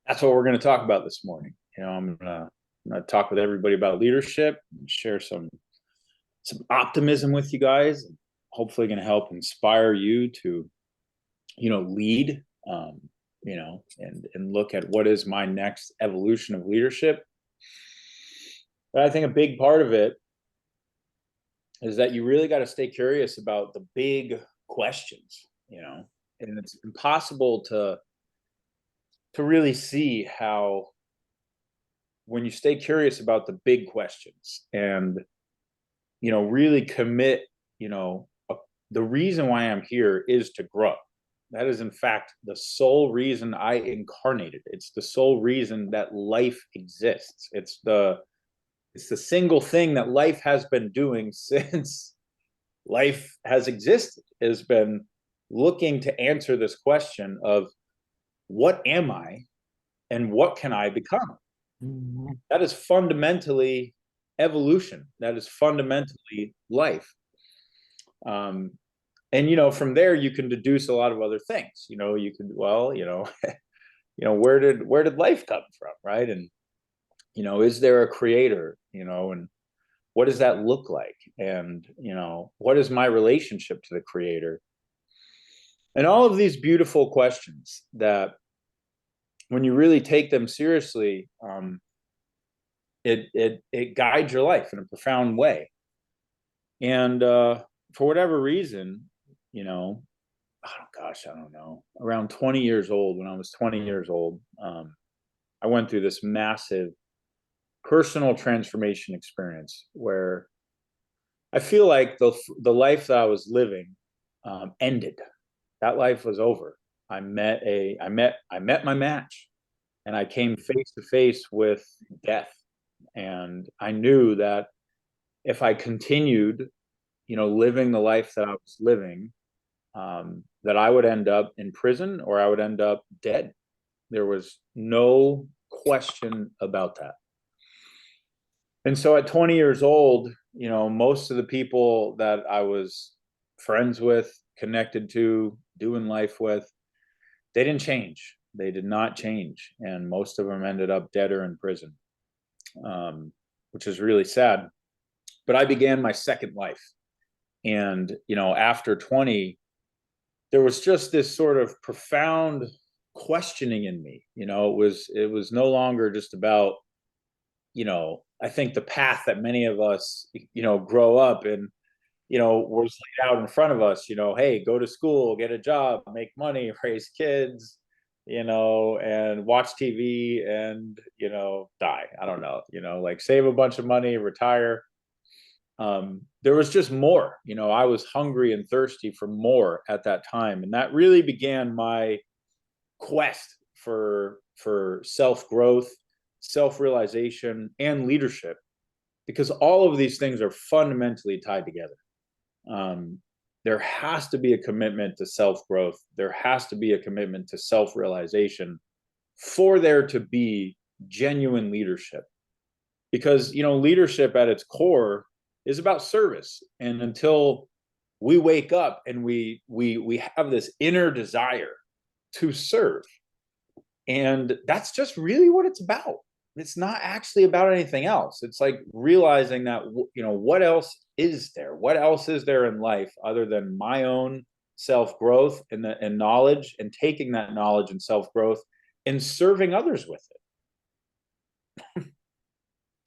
That's what we're going to talk about this morning. I'm gonna talk with everybody about leadership, and share some optimism with you guys. Hopefully, going to help inspire you to lead. And look at what is my next evolution of leadership. But I think a big part of it is that you really got to stay curious about the big questions. And it's impossible to really see how, when you stay curious about the big questions and really commit, the reason why I'm here is to grow. That is in fact the sole reason I incarnated. It's the sole reason that life exists. It's the single thing that life has been doing since life has existed, has been looking to answer this question of what am I and what can I become? Mhm. That is fundamentally evolution. That is fundamentally life. Um, and from there you can deduce a lot of other things. You could, well, where did life come from, right? And is there a creator? And what does that look like? And what is my relationship to the creator? And all of these beautiful questions that, when you really take them seriously, it guides your life in a profound way. And for whatever reason, oh gosh, I don't know, around 20 years old, when I was 20 years old, I went through this massive personal transformation experience where I feel like the life that I was living ended. That life was over. I met my match, and I came face to face with death. And I knew that if I continued, living the life that I was living, that I would end up in prison or I would end up dead. There was no question about that. And so at 20 years old, most of the people that I was friends with, connected to, doing life with, they didn't change. They did not change. And most of them ended up dead or in prison, which is really sad. But I began my second life. And, after 20, there was just this sort of profound questioning in me. It was no longer just about, I think the path that many of us, grow up and, was laid out in front of us, hey, go to school, get a job, make money, raise kids, and watch TV and, die. I don't know, like save a bunch of money, retire. There was just more. I was hungry and thirsty for more at that time, and that really began my quest for self growth, self realization, and leadership, because all of these things are fundamentally tied together. Um, there has to be a commitment to self growth. There has to be a commitment to self realization for there to be genuine leadership, because leadership at its core is about service. And until we wake up and we have this inner desire to serve, and that's just really what it's about. It's not actually about anything else. It's like realizing that, what else is there? What else is there in life other than my own self growth and knowledge, and taking that knowledge and self growth and serving others with it?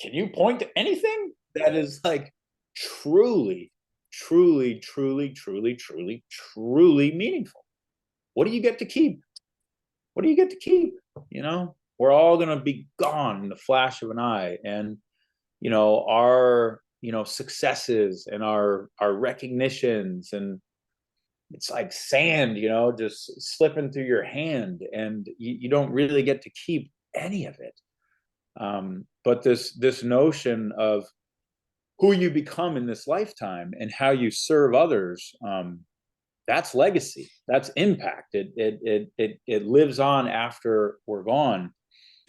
Can you point to anything that is like truly, truly, truly, truly, truly, truly meaningful? What do you get to keep? What do you get to keep? We're all going to be gone in the flash of an eye. And, our, successes and our recognitions, and it's like sand, just slipping through your hand, and you don't really get to keep any of it. But this notion of who you become in this lifetime and how you serve others, that's legacy, that's impact. It lives on after we're gone.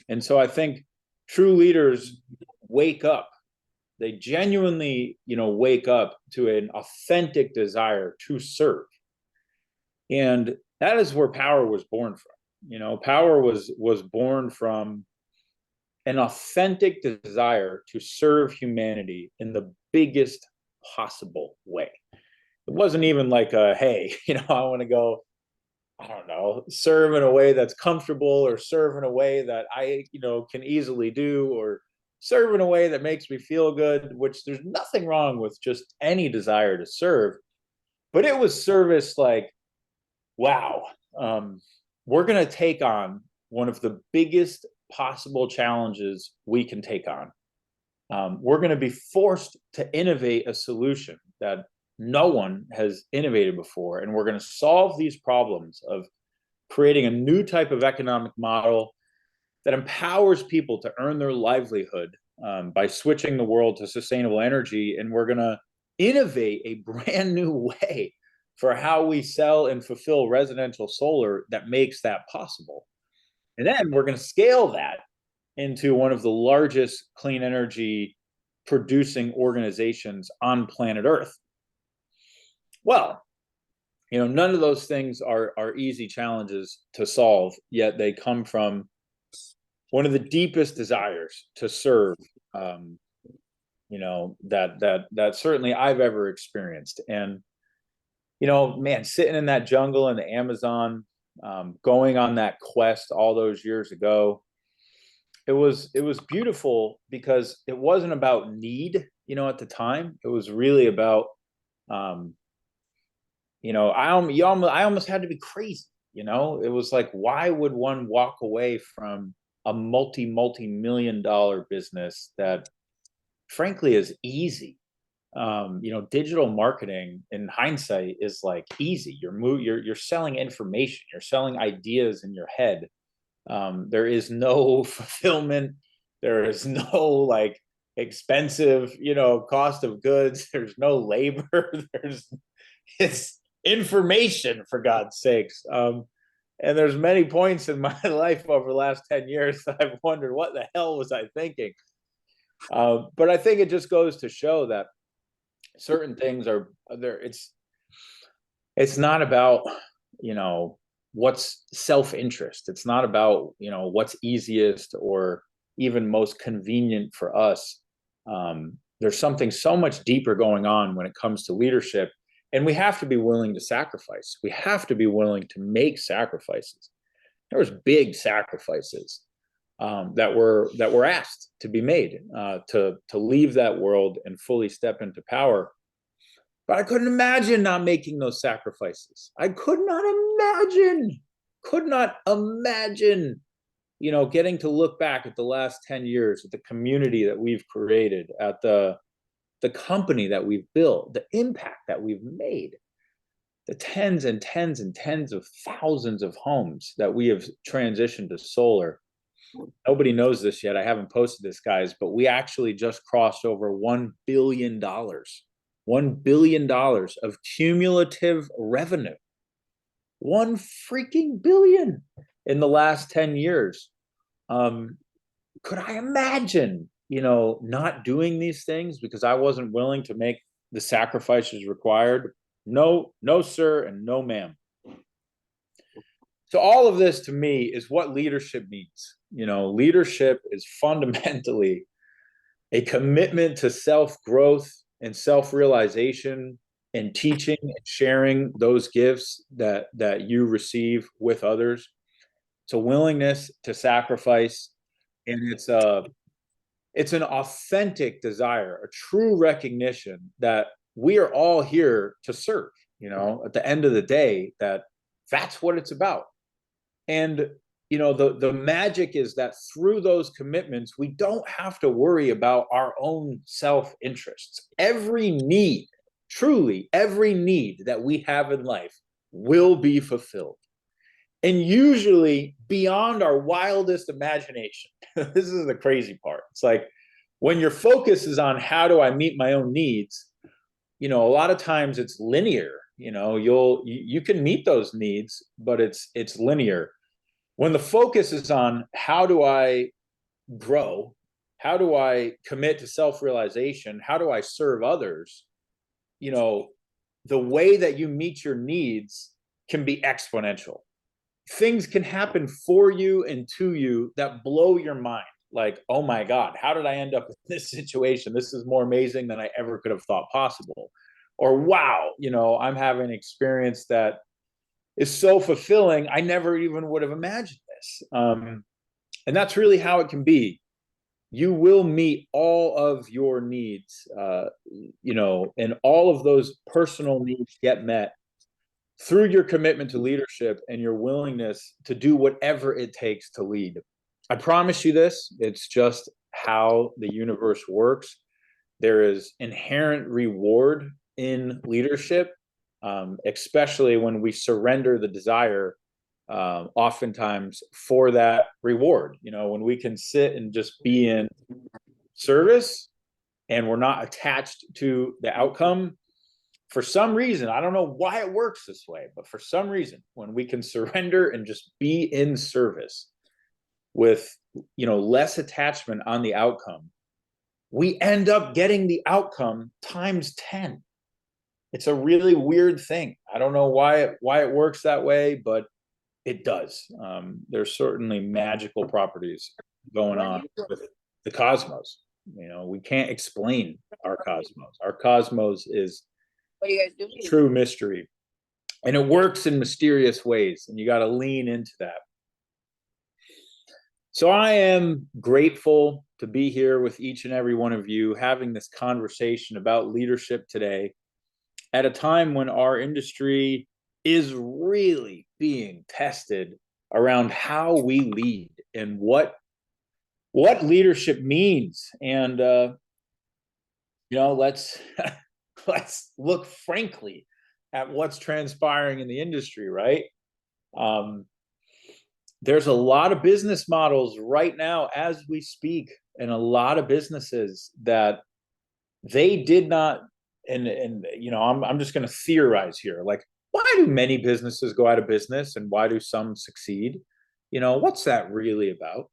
And so I think true leaders wake up. They genuinely, wake up to an authentic desire to serve. And that is where Powur was born from. Powur was born from an authentic desire to serve humanity in the biggest possible way. It wasn't even like a, hey, I want to go, I don't know, serve in a way that's comfortable, or serve in a way that I, can easily do, or serve in a way that makes me feel good, which there's nothing wrong with just any desire to serve. But it was service like, wow, um, we're going to take on one of the biggest possible challenges we can take on. We're going to be forced to innovate a solution that no one has innovated before. And we're going to solve these problems of creating a new type of economic model that empowers people to earn their livelihood by switching the world to sustainable energy. And we're going to innovate a brand new way for how we sell and fulfill residential solar that makes that possible. And then we're going to scale that into one of the largest clean energy producing organizations on planet Earth. Well, none of those things are easy challenges to solve, yet they come from one of the deepest desires to serve, that certainly I've ever experienced. And man, sitting in that jungle in the Amazon, going on that quest all those years ago, it was beautiful because it wasn't about need, at the time. It was really about, I almost had to be crazy. It was like, why would one walk away from a multi-million-dollar business that frankly is easy? Digital marketing in hindsight is like easy. You're selling information, you're selling ideas in your head. There is no fulfillment. There is no like expensive, cost of goods. There's no labor. It's information, for God's sakes. And there's many points in my life over the last 10 years that I've wondered, what the hell was I thinking? But I think it just goes to show that certain things are there. It's not about, what's self-interest. It's not about, what's easiest or even most convenient for us. There's something so much deeper going on when it comes to leadership. And we have to be willing to sacrifice. We have to be willing to make sacrifices. There was big sacrifices that were asked to be made to leave that world and fully step into power. But I couldn't imagine not making those sacrifices. I could not imagine, getting to look back at the last 10 years, at the community that we've created, at the company that we've built, the impact that we've made, the tens and tens and tens of thousands of homes that we have transitioned to solar. Nobody knows this yet. I haven't posted this, guys, but we actually just crossed over $1 billion. $1 billion of cumulative revenue. 1 freaking billion in the last 10 years. Could I imagine, not doing these things because I wasn't willing to make the sacrifices required? No, sir, and no, ma'am. So all of this to me is what leadership means. Leadership is fundamentally a commitment to self-growth and self-realization, and teaching and sharing those gifts that you receive with others. It's a willingness to sacrifice, and it's an authentic desire, a true recognition that we are all here to serve. At the end of the day, that's what it's about. And the magic is that through those commitments, we don't have to worry about our own self-interests. Every need, truly every need that we have in life will be fulfilled. And usually beyond our wildest imagination. This is the crazy part. It's like when your focus is on how do I meet my own needs, a lot of times it's linear. You can meet those needs, but it's linear. When the focus is on how do I grow, how do I commit to self-realization, how do I serve others, the way that you meet your needs can be exponential. things can happen for you and to you that blow your mind. Like, oh my God, how did I end up in this situation? This is more amazing than I ever could have thought possible. Or, wow, I'm having an experience that is so fulfilling. I never even would have imagined this. And that's really how it can be. You will meet all of your needs, and all of those personal needs get met through your commitment to leadership and your willingness to do whatever it takes to lead. I promise you this, it's just how the universe works. There is inherent reward in leadership, especially when we surrender the desire, oftentimes for that reward. When we can sit and just be in service and we're not attached to the outcome, for some reason, I don't know why it works this way, but for some reason, when we can surrender and just be in service with, less attachment on the outcome, we end up getting the outcome times 10. It's a really weird thing. I don't know why it works that way, but it does. There's certainly magical properties going on with the cosmos. We can't explain our cosmos. Our cosmos is What are you guys doing? True mystery. And it works in mysterious ways, and you got to lean into that. So I am grateful to be here with each and every one of you having this conversation about leadership today at a time when our industry is really being tested around how we lead and what leadership means. And let's let's look frankly at what's transpiring in the industry, right? There's a lot of business models right now as we speak, and a lot of businesses that they did not, and I'm just going to theorize here. Like, why do many businesses go out of business and why do some succeed? What's that really about?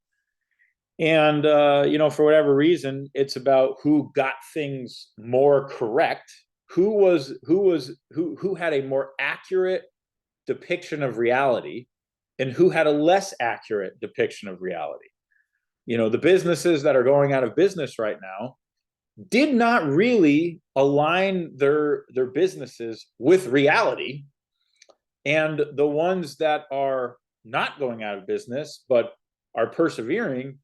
And for whatever reason, it's about who got things more correct, who had a more accurate depiction of reality, and who had a less accurate depiction of reality. The businesses that are going out of business right now did not really align their businesses with reality. And the ones that are not going out of business, but are persevering,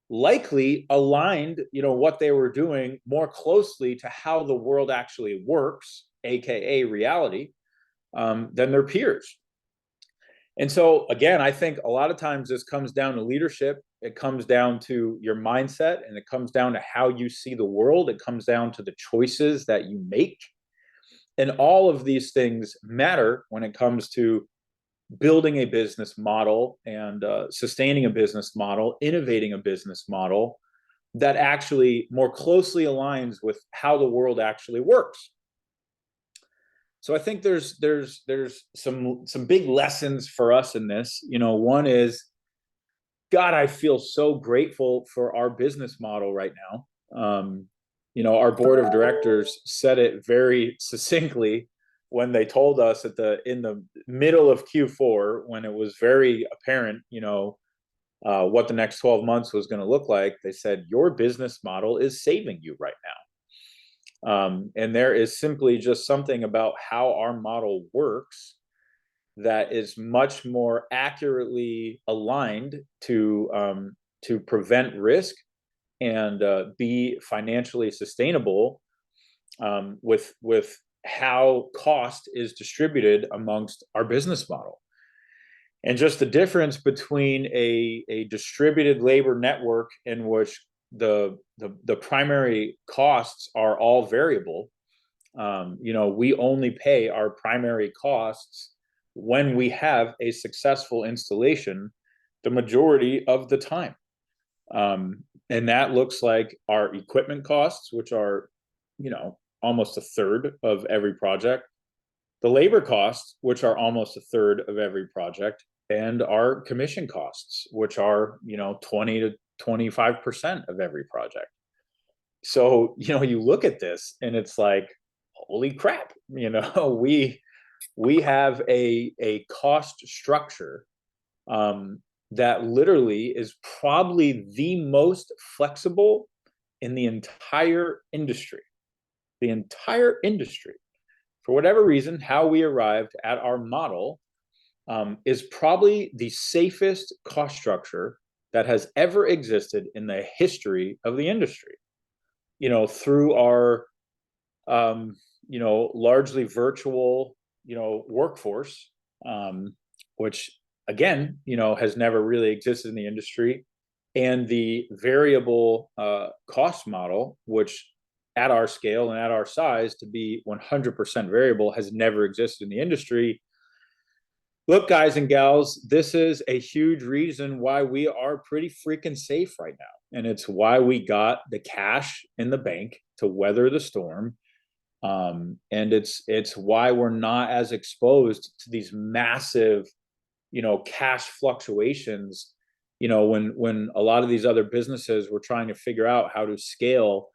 likely aligned, what they were doing more closely to how the world actually works, aka reality, than their peers. And so, again, I think a lot of times this comes down to leadership. It comes down to your mindset, and it comes down to how you see the world. It comes down to the choices that you make. And all of these things matter when it comes to building a business model and sustaining a business model, innovating a business model that actually more closely aligns with how the world actually works. So I think there's some big lessons for us in this. One is, God, I feel so grateful for our business model right now. Our board of directors said it very succinctly when they told us in the middle of Q4, when it was very apparent, what the next 12 months was going to look like. They said, your business model is saving you right now. And there is simply just something about how our model works that is much more accurately aligned to prevent risk and be financially sustainable, with how cost is distributed amongst our business model. And just the difference between a distributed labor network in which the primary costs are all variable. We only pay our primary costs when we have a successful installation the majority of the time. And that looks like our equipment costs, which are, almost a third of every project, the labor costs, which are almost a third of every project, and our commission costs, which are, 20 to 25% of every project. So, you look at this and it's like, holy crap, we have a cost structure that literally is probably the most flexible in the entire industry. The entire industry. For whatever reason, how we arrived at our model is probably the safest cost structure that has ever existed in the history of the industry. Through our largely virtual workforce, which again has never really existed in the industry, and the variable cost model, which at our scale and at our size to be 100% variable has never existed in the industry. Look, guys and gals, this is a huge reason why we are pretty freaking safe right now. And it's why we got the cash in the bank to weather the storm. And it's why we're not as exposed to these massive, cash fluctuations. When a lot of these other businesses were trying to figure out how to scale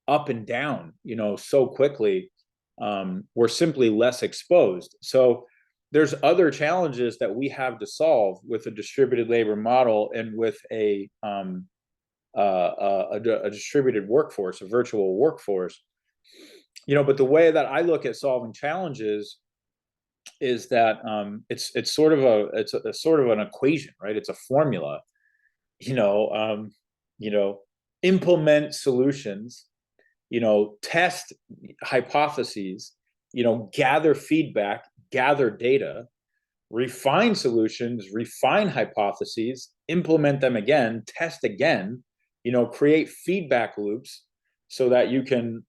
up and down, so quickly, we're simply less exposed. So there's other challenges that we have to solve with a distributed labor model and with a distributed workforce, a virtual workforce. But the way that I look at solving challenges is that it's sort of an equation, right? It's a formula. Implement solutions. Test hypotheses. Gather feedback, gather data, refine solutions, refine hypotheses, implement them again, test again. Create feedback loops so that you can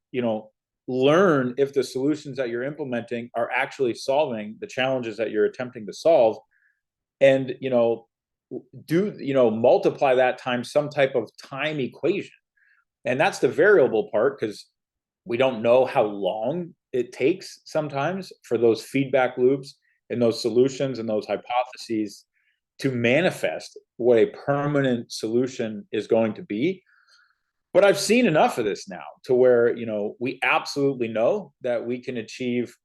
learn if the solutions that you're implementing are actually solving the challenges that you're attempting to solve, and multiply that times some type of time equation. And that's the variable part, because we don't know how long it takes sometimes for those feedback loops and those solutions and those hypotheses to manifest what a permanent solution is going to be. But I've seen enough of this now to where, we absolutely know that we can achieve,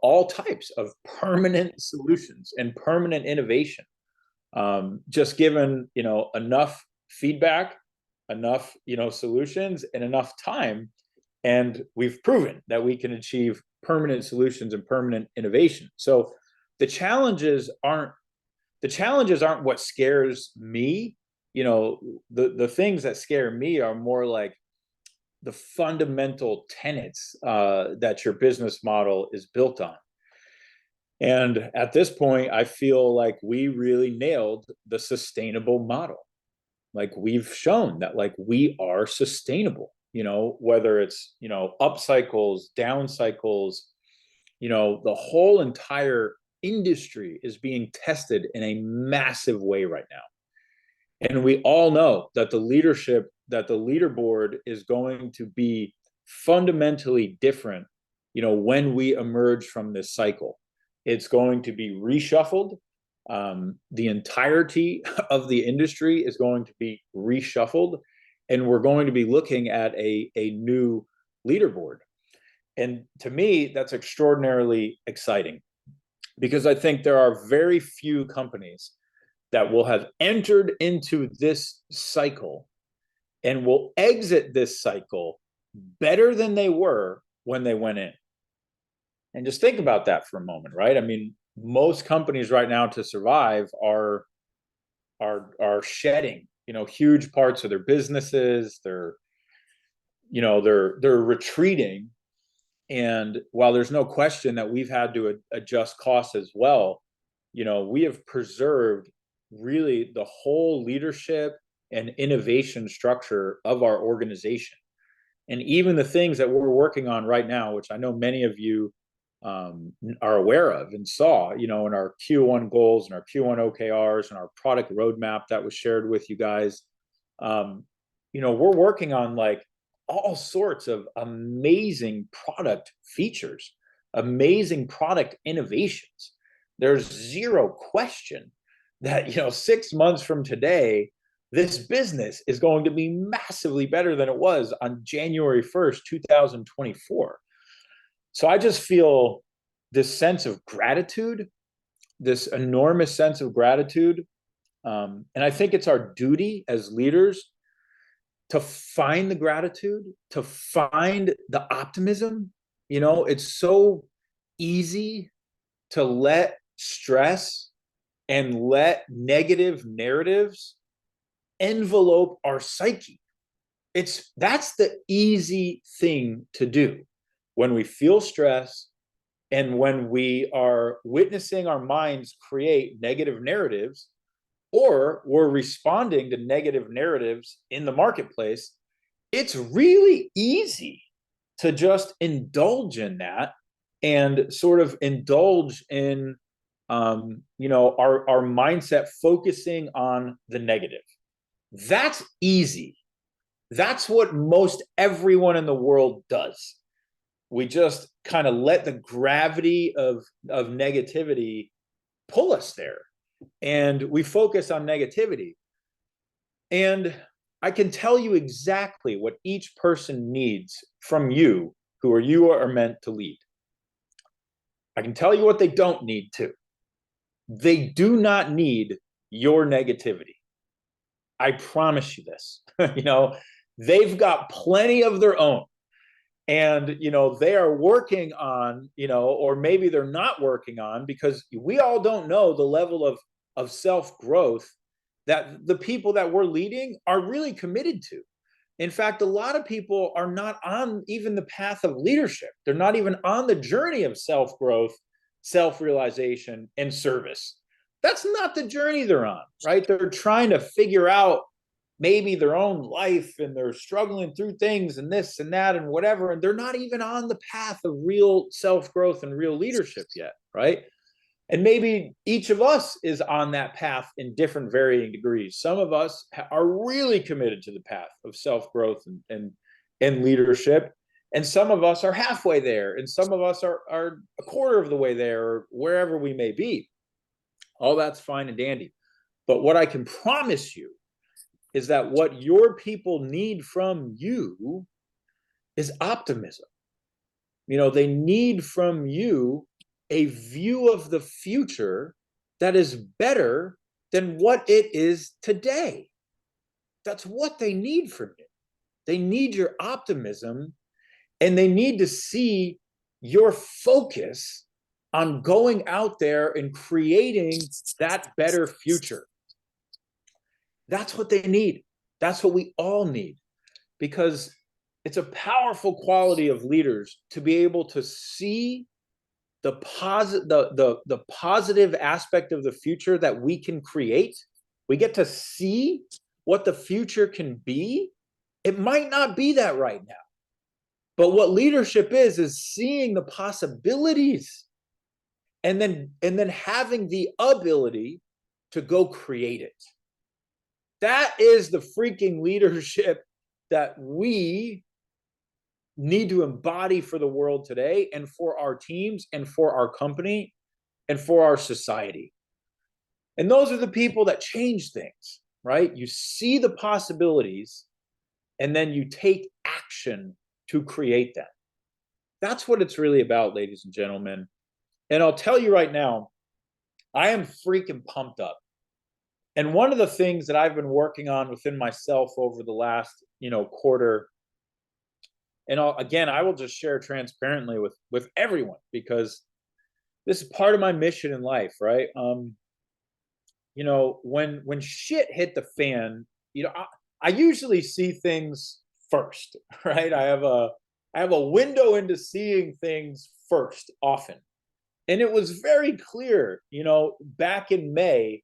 all types of permanent solutions and permanent innovation. Just given, enough feedback, enough, solutions, and enough time. And we've proven that we can achieve permanent solutions and permanent innovation. So the challenges aren't what scares me. The things that scare me are more like the fundamental tenets that your business model is built on. And at this point, I feel like we really nailed the sustainable model. Like, we've shown that we are sustainable, whether it's, up cycles, down cycles, the whole entire industry is being tested in a massive way right now. And we all know that the leaderboard is going to be fundamentally different, when we emerge from this cycle. It's going to be reshuffled. The entirety of the industry is going to be reshuffled, and we're going to be looking at a new leaderboard. And to me, that's extraordinarily exciting, because I think there are very few companies that will have entered into this cycle and will exit this cycle better than they were when they went in. And just think about that for a moment, right? I mean, most companies right now to survive are shedding, huge parts of their businesses. They're retreating. And while there's no question that we've had to adjust costs as well, we have preserved really the whole leadership and innovation structure of our organization. And even the things that we're working on right now, which I know many of you are aware of and saw, in our Q1 goals and our Q1 OKRs and our product roadmap that was shared with you guys, we're working on all sorts of amazing product features, amazing product innovations. There's zero question that 6 months from today, this business is going to be massively better than it was on January 1st, 2024. So I just feel this sense of gratitude, this enormous sense of gratitude And I think it's our duty as leaders to find the gratitude, to find the optimism. It's so easy to let stress and let negative narratives envelope our psyche. That's the easy thing to do when we feel stress and when we are witnessing our minds create negative narratives, or we're responding to negative narratives in the marketplace. It's really easy to just indulge in that and sort of indulge in our mindset focusing on the negative. That's easy. That's what most everyone in the world does. We just kind of let the gravity of negativity pull us there, and we focus on negativity. And I can tell you exactly what each person needs from you, you are meant to lead. I can tell you what they don't need to. They do not need your negativity. I promise you this. They've got plenty of their own. And they are working on, or maybe they're not working on, because we all don't know the level of self-growth that the people that we're leading are really committed to. In fact, a lot of people are not on even the path of leadership. They're not even on the journey of self-growth, self-realization, and service. That's not the journey they're on, right? They're trying to figure out maybe their own life, and they're struggling through things and this and that and whatever, and they're not even on the path of real self-growth and real leadership yet, right? And maybe each of us is on that path in different varying degrees. Some of us are really committed to the path of self-growth and leadership, and some of us are halfway there, and some of us are a quarter of the way there, or wherever we may be. All that's fine and dandy. But what I can promise you is that what your people need from you is optimism. They need from you a view of the future that is better than what it is today. That's what they need from you. They need your optimism, and they need to see your focus on going out there and creating that better future. That's what they need. That's what we all need, because it's a powerful quality of leaders to be able to see the positive aspect of the future that we can create. We get to see what the future can be. It might not be that right now, but what leadership is seeing the possibilities, and then having the ability to go create it. That is the freaking leadership that we need to embody for the world today, and for our teams, and for our company, and for our society. And those are the people that change things, right? You see the possibilities, and then you take action to create them. That's what it's really about, ladies and gentlemen. And I'll tell you right now, I am freaking pumped up. And one of the things that I've been working on within myself over the last, quarter, and I will just share transparently with everyone, because this is part of my mission in life, right? When shit hit the fan, I usually see things first, right? I have a window into seeing things first often. And it was very clear, back in May,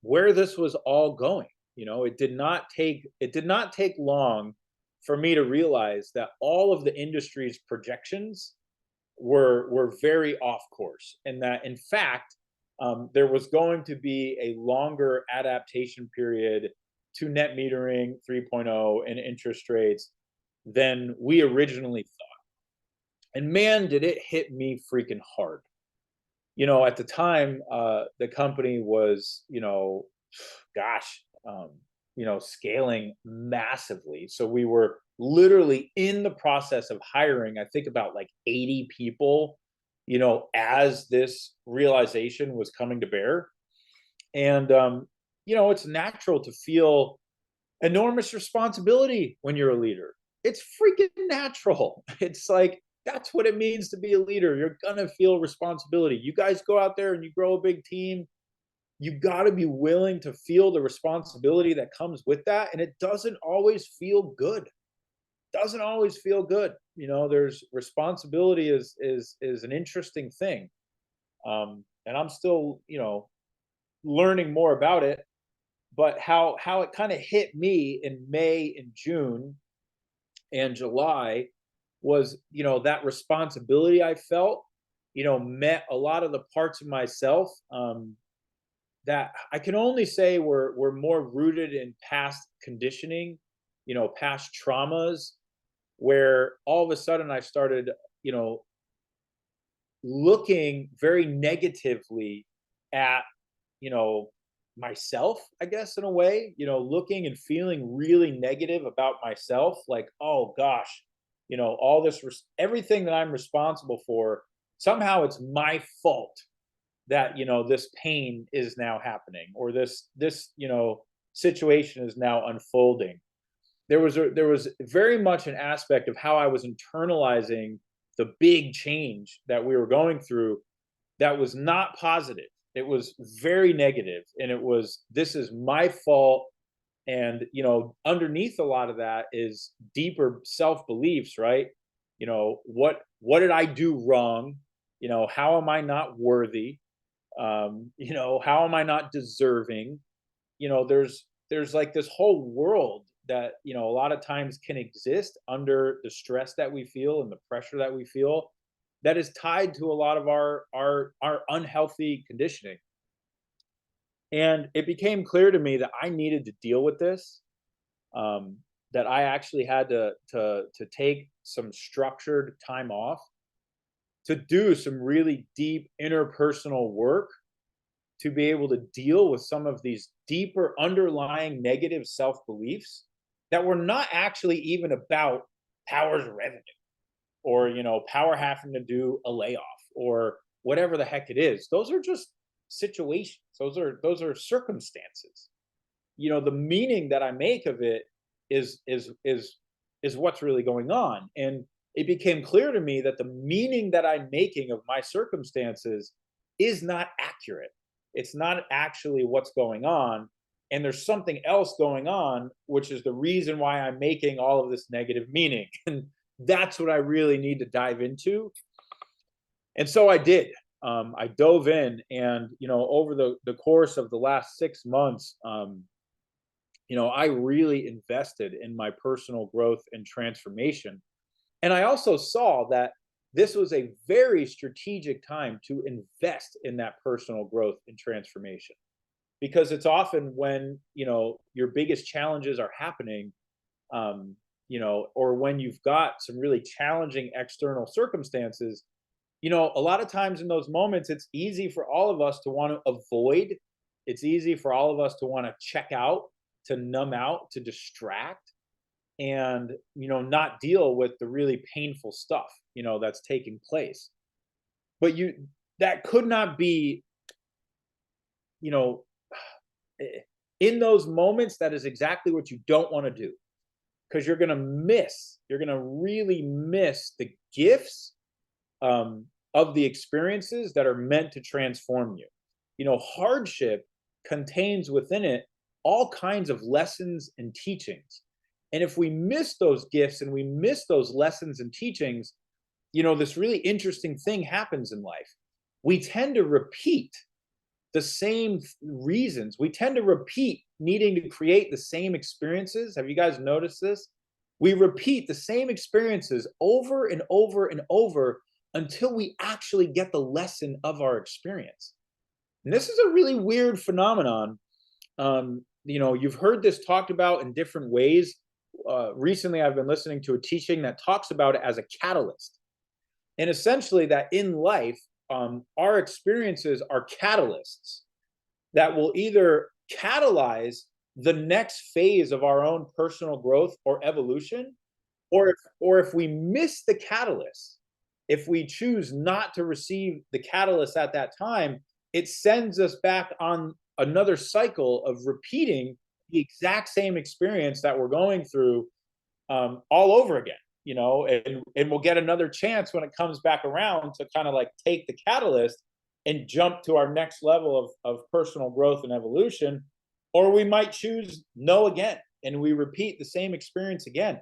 where this was all going. It did not take long for me to realize that all of the industry's projections were very off course, and that in fact there was going to be a longer adaptation period to net metering 3.0 and interest rates than we originally thought. And man, did it hit me freaking hard. At the time, the company was, gosh, scaling massively. So we were literally in the process of hiring, I think about like 80 people, as this realization was coming to bear. And it's natural to feel enormous responsibility when you're a leader. It's freaking natural. It's like that's what it means to be a leader. You're gonna feel responsibility. You guys go out there and you grow a big team. You got to be willing to feel the responsibility that comes with that, and it doesn't always feel good. Doesn't always feel good. There's responsibility is an interesting thing, and I'm still learning more about it. But how it kind of hit me in May and June and July was, that responsibility I felt, met a lot of the parts of myself that I can only say were more rooted in past conditioning, past traumas, where all of a sudden I started, you know, looking very negatively at, you know, myself, I guess, in a way, looking and feeling really negative about myself, like, oh gosh, all this, everything that I'm responsible for, somehow it's my fault that, this pain is now happening, or this, situation is now unfolding. There was very much an aspect of how I was internalizing the big change that we were going through that was not positive. It was very negative, and it was, this is my fault. And underneath a lot of that is deeper self beliefs, right? What did I do wrong? How am I not worthy? How am I not deserving? There's like this whole world that a lot of times can exist under the stress that we feel and the pressure that we feel, that is tied to a lot of our unhealthy conditioning. And it became clear to me that I needed to deal with this, that I actually had to take some structured time off to do some really deep interpersonal work, to be able to deal with some of these deeper underlying negative self beliefs that were not actually even about Powur's revenue, or Powur having to do a layoff, or whatever the heck it is. Those are just situations. Those are circumstances. The meaning that I make of it is what's really going on. And it became clear to me that the meaning that I'm making of my circumstances is not accurate. It's not actually what's going on. And there's something else going on, which is the reason why I'm making all of this negative meaning. And that's what I really need to dive into. And so I did. I dove in, and over the course of the last 6 months, I really invested in my personal growth and transformation. And I also saw that this was a very strategic time to invest in that personal growth and transformation, because it's often when your biggest challenges are happening, or when you've got some really challenging external circumstances. A lot of times in those moments, it's easy for all of us to want to avoid. It's easy for all of us to want to check out, to numb out, to distract, and not deal with the really painful stuff that's taking place. But that could not be, you know in those moments, that is exactly what you don't want to do, because you're going to really miss the gifts, of the experiences that are meant to transform you. Hardship contains within it all kinds of lessons and teachings. And if we miss those gifts and we miss those lessons and teachings, this really interesting thing happens in life. We tend to repeat the same reasons. We tend to repeat needing to create the same experiences. Have you guys noticed this? We repeat the same experiences over and over and over until we actually get the lesson of our experience. And this is a really weird phenomenon. You've heard this talked about in different ways. Recently, I've been listening to a teaching that talks about it as a catalyst. And essentially, that in life, our experiences are catalysts that will either catalyze the next phase of our own personal growth or evolution, or if we miss the catalyst, if we choose not to receive the catalyst at that time, it sends us back on another cycle of repeating the exact same experience that we're going through all over again, and we'll get another chance when it comes back around to kind of like take the catalyst and jump to our next level of personal growth and evolution, or we might choose no again and we repeat the same experience again.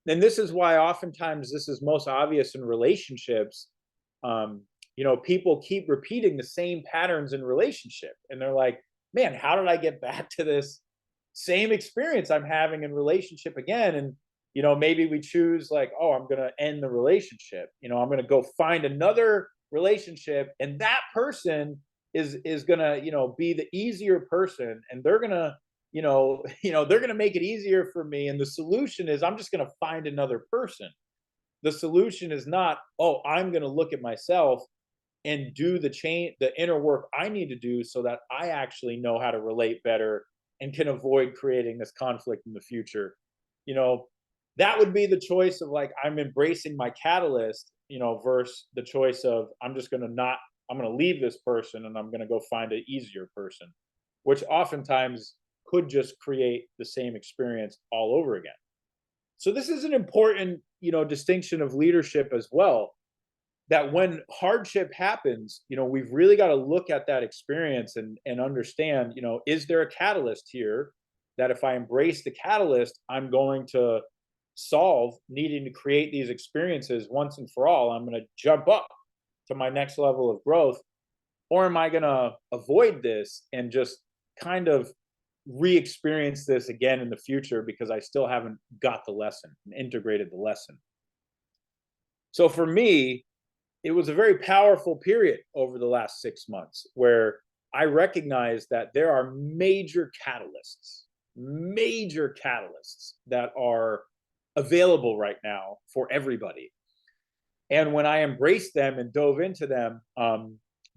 And this is why oftentimes this is most obvious in relationships. People keep repeating the same patterns in relationship, and they're like, man, how did I get back to this same experience I'm having in relationship again? And maybe we choose like, oh, I'm going to end the relationship. I'm going to go find another relationship, and that person is going to, be the easier person, and they're going to, they're going to make it easier for me. And the solution is I'm just going to find another person. The solution is not, oh, I'm going to look at myself and do the inner work I need to do so that I actually know how to relate better and can avoid creating this conflict in the future. You know, that would be the choice of like, I'm embracing my catalyst, versus the choice of I'm going to leave this person and I'm going to go find an easier person, which oftentimes could just create the same experience all over again. So this is an important, distinction of leadership as well, that when hardship happens, we've really got to look at that experience and understand, is there a catalyst here that if I embrace the catalyst, I'm going to solve needing to create these experiences once and for all. I'm going to jump up to my next level of growth, or am I going to avoid this and just kind of re-experience this again in the future because I still haven't got the lesson and integrated the lesson. So for me, it was a very powerful period over the last 6 months where I recognized that there are major catalysts that are available right now for everybody. And when I embraced them and dove into them,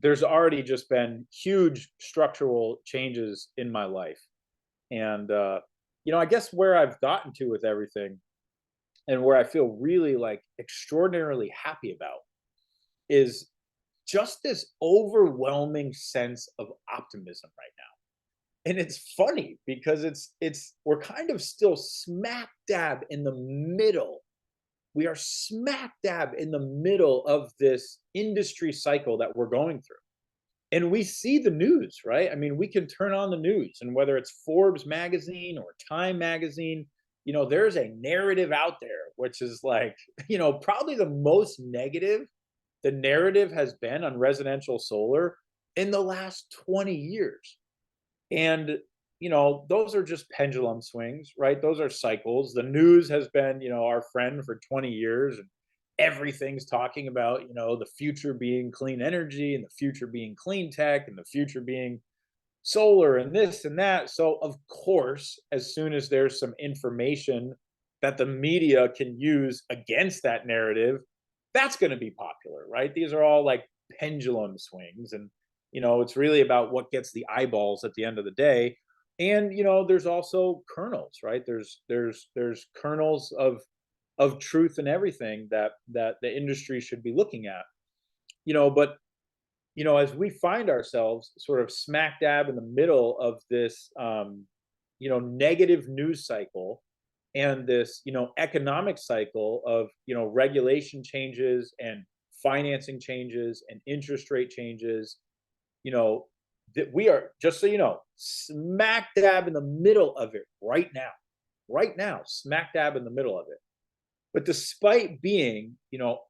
there's already just been huge structural changes in my life. And, I guess where I've gotten to with everything and where I feel really like extraordinarily happy about is just this overwhelming sense of optimism right now. And it's funny because we're kind of still smack dab in the middle. We are smack dab in the middle of this industry cycle that we're going through. And we see the news, right? I mean, we can turn on the news, and whether it's Forbes magazine or Time magazine, there's a narrative out there, which is like, probably the most negative the narrative has been on residential solar in the last 20 years. And, those are just pendulum swings, right? Those are cycles. The news has been, our friend for 20 years. And everything's talking about, the future being clean energy and the future being clean tech and the future being solar and this and that. So, of course, as soon as there's some information that the media can use against that narrative, that's going to be popular, right? These are all like pendulum swings. And, it's really about what gets the eyeballs at the end of the day. And, there's also kernels, right? There's kernels of truth and everything that the industry should be looking at. But as we find ourselves sort of smack dab in the middle of this negative news cycle and this economic cycle of regulation changes and financing changes and interest rate changes, that we are, just so you know, smack dab in the middle of it right now, smack dab in the middle of it. But despite being,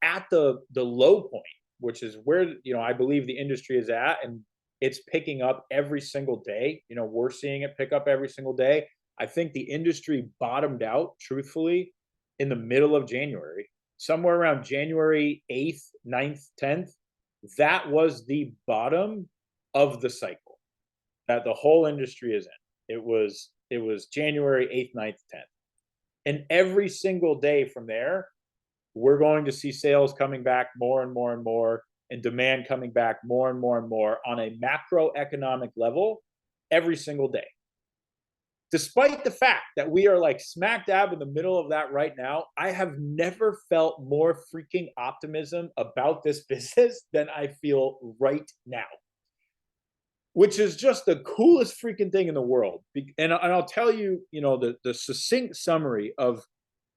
at the low point, which is where, I believe the industry is at, and it's picking up every single day. We're seeing it pick up every single day. I think the industry bottomed out, truthfully, in the middle of January, somewhere around January 8th, 9th, 10th. That was the bottom of the cycle that the whole industry is in. It was January 8th, 9th, 10th. And every single day from there, we're going to see sales coming back more and more and more, and demand coming back more and more and more on a macroeconomic level every single day. Despite the fact that we are like smack dab in the middle of that right now, I have never felt more freaking optimism about this business than I feel right now. which is just the coolest freaking thing in the world. And I'll tell you, the succinct summary of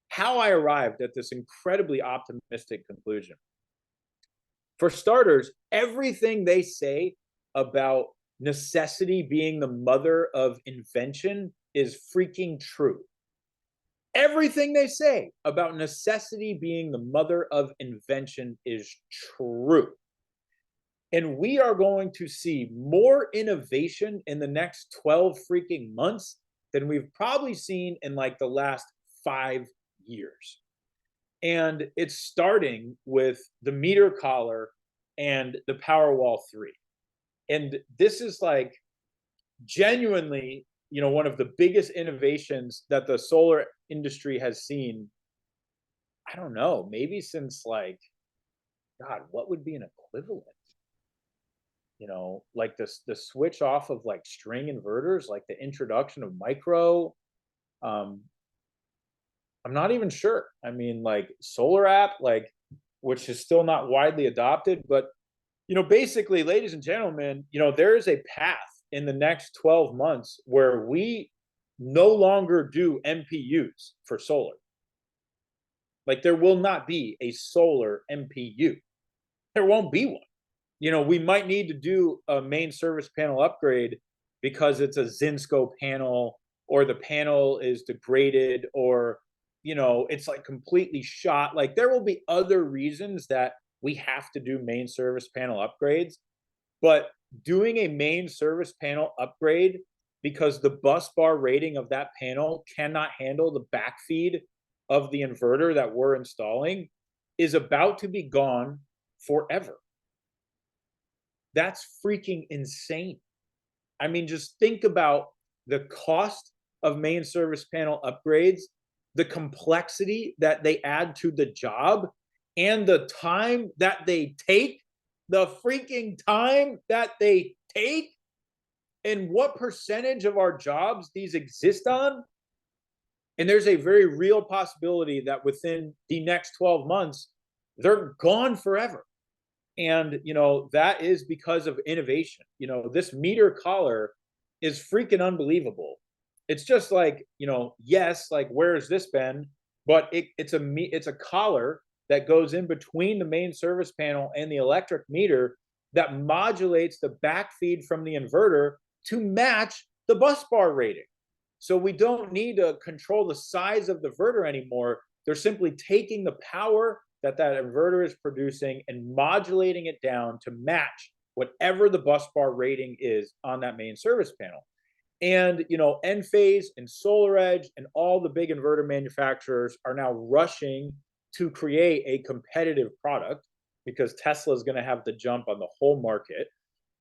how I arrived at this incredibly optimistic conclusion. For starters, everything they say about necessity being the mother of invention is freaking true. Everything they say about necessity being the mother of invention is true. And we are going to see more innovation in the next 12 freaking months than we've probably seen in like the last 5 years. And it's starting with the meter collar and the Powerwall 3. And this is like genuinely, one of the biggest innovations that the solar industry has seen. I don't know, maybe since like, God, what would be an equivalent? Like the switch off of like string inverters, like the introduction of micro. I'm not even sure. I mean, like solar app, like, which is still not widely adopted, but basically, ladies and gentlemen, there is a path in the next 12 months where we no longer do MPUs for solar. Like there will not be a solar MPU. There won't be one. We might need to do a main service panel upgrade because it's a Zinsco panel, or the panel is degraded, or it's like completely shot. Like there will be other reasons that we have to do main service panel upgrades, but doing a main service panel upgrade because the bus bar rating of that panel cannot handle the backfeed of the inverter that we're installing is about to be gone forever. That's freaking insane. I mean, just think about the cost of main service panel upgrades, the complexity that they add to the job, and the time that they take, the freaking time that they take, and what percentage of our jobs these exist on. And there's a very real possibility that within the next 12 months, they're gone forever. And, that is because of innovation. This meter collar is freaking unbelievable. It's just like, yes, like where has this been? But it's a collar that goes in between the main service panel and the electric meter that modulates the backfeed from the inverter to match the bus bar rating. So we don't need to control the size of the inverter anymore. They're simply taking the power that inverter is producing and modulating it down to match whatever the bus bar rating is on that main service panel. And, Enphase and SolarEdge and all the big inverter manufacturers are now rushing to create a competitive product because Tesla is going to have the jump on the whole market.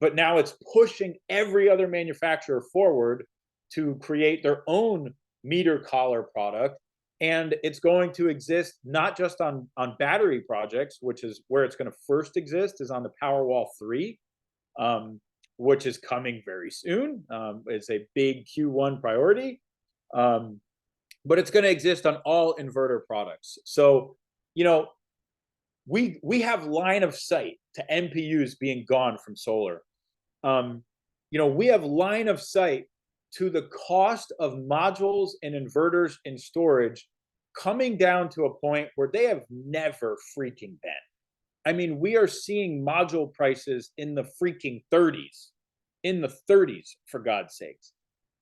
But now it's pushing every other manufacturer forward to create their own meter collar product. And it's going to exist not just on battery projects, which is where it's going to first exist, is on the Powerwall 3, which is coming very soon. It's a big Q1 priority. But it's going to exist on all inverter products. So, we have line of sight to MPUs being gone from solar. We have line of sight to the cost of modules and inverters and storage coming down to a point where they have never freaking been. I mean, we are seeing module prices in the freaking 30s, for God's sakes.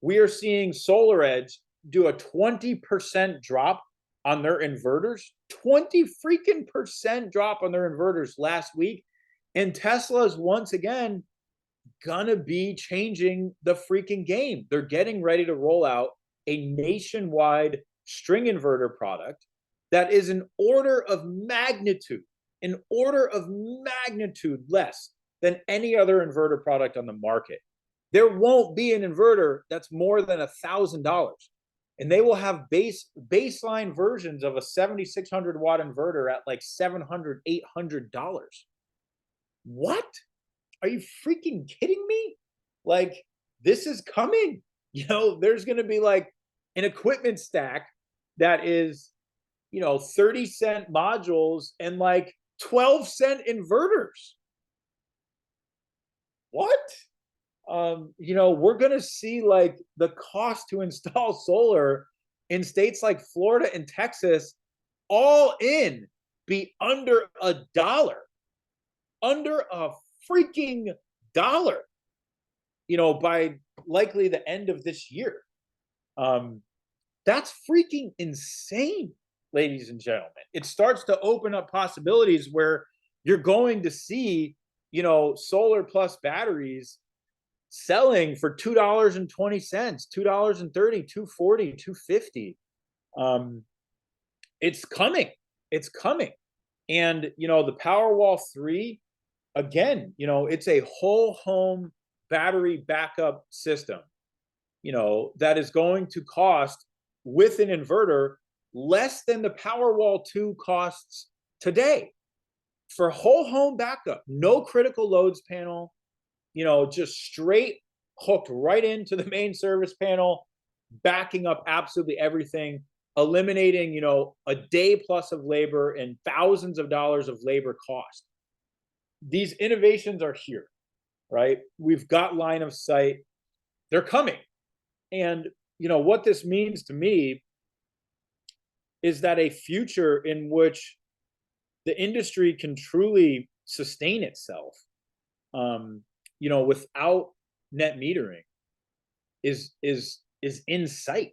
We are seeing SolarEdge do a 20% drop on their inverters, 20 freaking percent drop on their inverters last week. And Tesla is once again gonna be changing the freaking game. They're getting ready to roll out a nationwide string inverter product that is an order of magnitude less than any other inverter product on the market. There won't be an inverter that's more than $1,000. And they will have baseline versions of a 7,600 watt inverter at like $700, $800. What? Are you freaking kidding me? Like, this is coming. There's going to be like an equipment stack that is, 30-cent modules and like 12-cent inverters. What? we're going to see like the cost to install solar in states like Florida and Texas all in be under a freaking dollar, by likely the end of this year. Um, that's freaking insane, ladies and gentlemen. It starts to open up possibilities where you're going to see, solar plus batteries selling for $2.20, $2.30, $2.40, $2.50. It's coming. It's coming. And the Powerwall 3, again, it's a whole home battery backup system, that is going to cost with an inverter less than the Powerwall 2 costs today for whole home backup. No critical loads panel, just straight hooked right into the main service panel, backing up absolutely everything, eliminating, a day plus of labor and thousands of dollars of labor cost. These innovations are here, right? We've got line of sight. They're coming. And, what this means to me is that a future in which the industry can truly sustain itself, without net metering is in sight.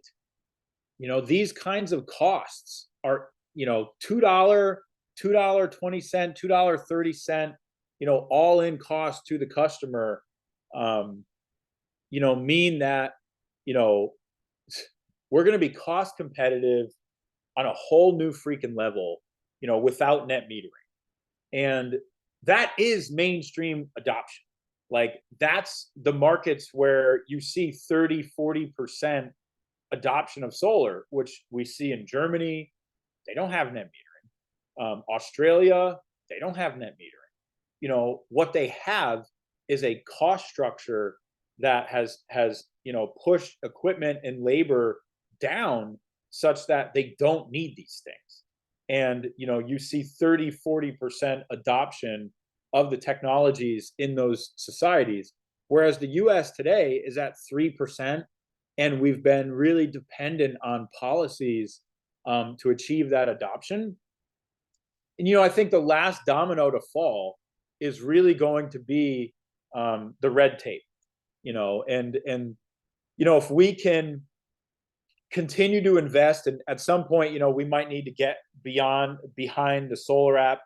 These kinds of costs are, $2, $2.20, $2.30, all in cost to the customer, mean that, we're going to be cost competitive on a whole new freaking level, without net metering. And that is mainstream adoption. Like, that's the markets where you see 30-40% adoption of solar, which we see in Germany. They don't have net metering. Australia, they don't have net metering. What they have is a cost structure that has pushed equipment and labor down such that they don't need these things. And you see 30-40% adoption of the technologies in those societies, whereas the US today is at 3%, and we've been really dependent on policies to achieve that adoption. And I think the last domino to fall is really going to be the red tape. And if we can continue to invest, and at some point, we might need to get behind the solar app,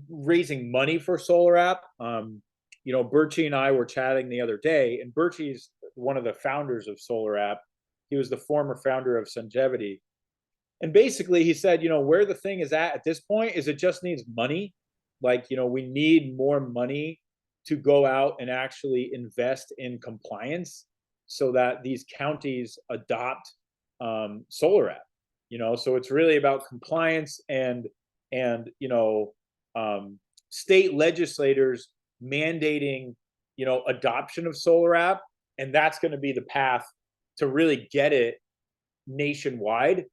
raising money for solar app. Birchie and I were chatting the other day, and Birchie's one of the founders of solar app. He was the former founder of Sungevity. And basically he said, where the thing is at this point is it just needs money. Like, we need more money to go out and actually invest in compliance so that these counties adopt solar app. So it's really about compliance and state legislators mandating adoption of solar app, and that's going to be the path to really get it nationwide.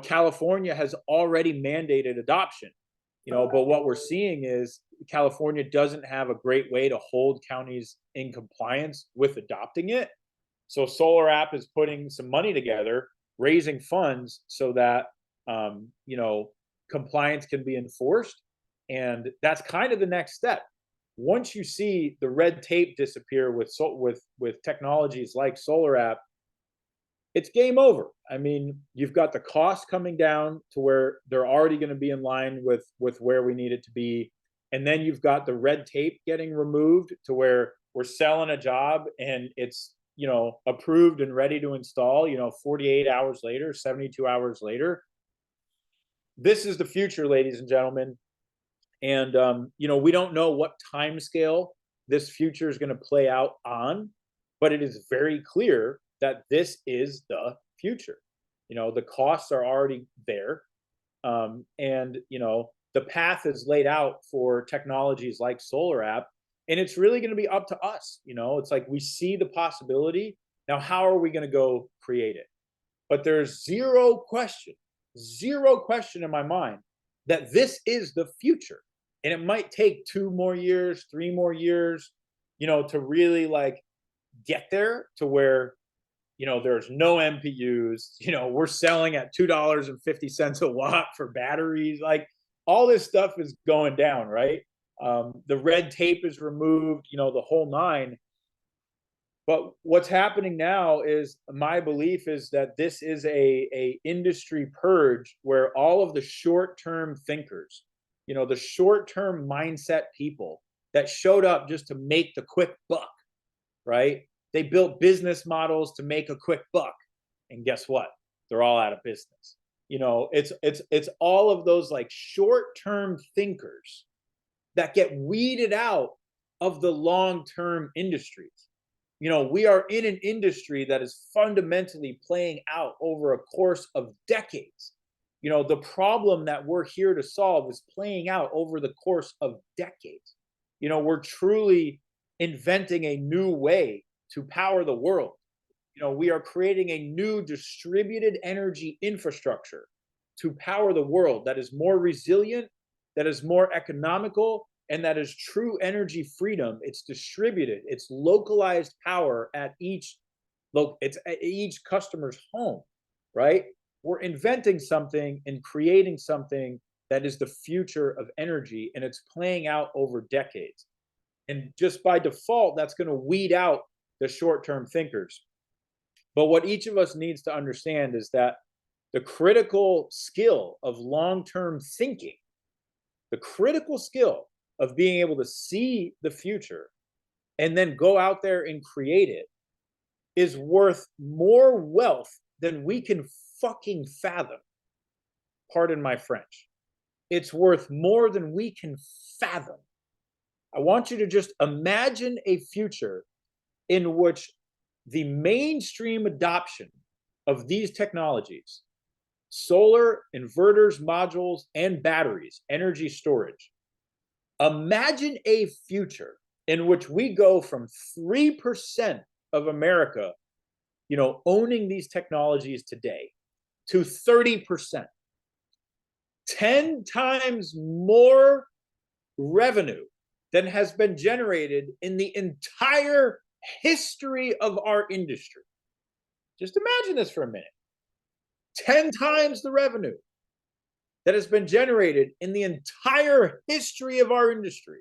California has already mandated adoption, but what we're seeing is California doesn't have a great way to hold counties in compliance with adopting it. So solar app is putting some money together, raising funds so that compliance can be enforced. And that's kind of the next step. Once you see the red tape disappear with technologies like solar app, it's game over. I mean, you've got the cost coming down to where they're already going to be in line with where we need it to be. And then you've got the red tape getting removed to where we're selling a job and it's, approved and ready to install, 48 hours later, 72 hours later. This is the future, ladies and gentlemen. And, we don't know what time scale this future is going to play out on, but it is very clear that this is the future. The costs are already there. And, the path is laid out for technologies like solar app, and it's really going to be up to us. It's like we see the possibility. Now, how are we going to go create it? But there's zero question in my mind that this is the future. And it might take 2 more years, 3 more years, to really like get there to where, there's no MPUs, we're selling at $2.50 a watt for batteries. Like all this stuff is going down, right? The red tape is removed, the whole nine. But what's happening now is my belief is that this is a industry purge where all of the short-term thinkers, the short-term mindset people that showed up just to make the quick buck, right? They built business models to make a quick buck. And guess what? They're all out of business. It's all of those like short-term thinkers that get weeded out of the long-term industries. We are in an industry that is fundamentally playing out over a course of decades. The problem that we're here to solve is playing out over the course of decades. We're truly inventing a new way to power the world. We are creating a new distributed energy infrastructure to power the world that is more resilient, that is more economical, and that is true energy freedom. It's distributed, it's localized power at each customer's home, right? We're inventing something and creating something that is the future of energy, and it's playing out over decades. And just by default, that's going to weed out the short-term thinkers. But what each of us needs to understand is that the critical skill of long-term thinking, the critical skill of being able to see the future and then go out there and create it, is worth more wealth than we can fucking fathom. Pardon my French. It's worth more than we can fathom. I want you to just imagine a future in which the mainstream adoption of these technologies, solar, inverters, modules, and batteries, energy storage. Imagine a future in which we go from 3% of America, owning these technologies today to 30%. 10 times more revenue than has been generated in the entire history of our industry. Just imagine this for a minute. 10 times the revenue that has been generated in the entire history of our industry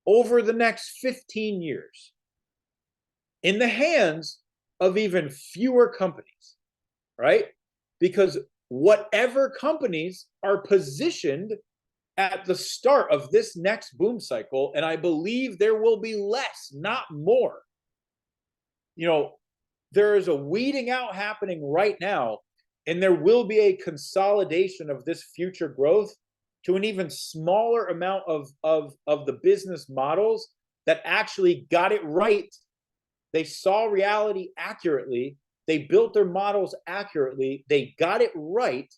over the next 15 years in the hands of even fewer companies, right? Because whatever companies are positioned at the start of this next boom cycle, and I believe there will be less, not more. There is a weeding out happening right now, and there will be a consolidation of this future growth to an even smaller amount of the business models that actually got it right. They saw reality accurately. They built their models accurately. They got it right.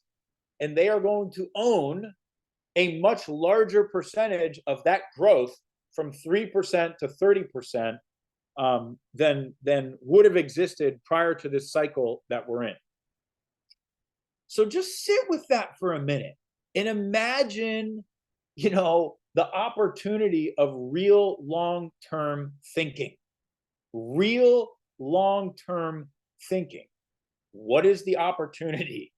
And they are going to own a much larger percentage of that growth from 3% to 30% than would have existed prior to this cycle that we're in. So just sit with that for a minute and imagine, the opportunity of real long-term thinking. Real long-term thinking. What is the opportunity?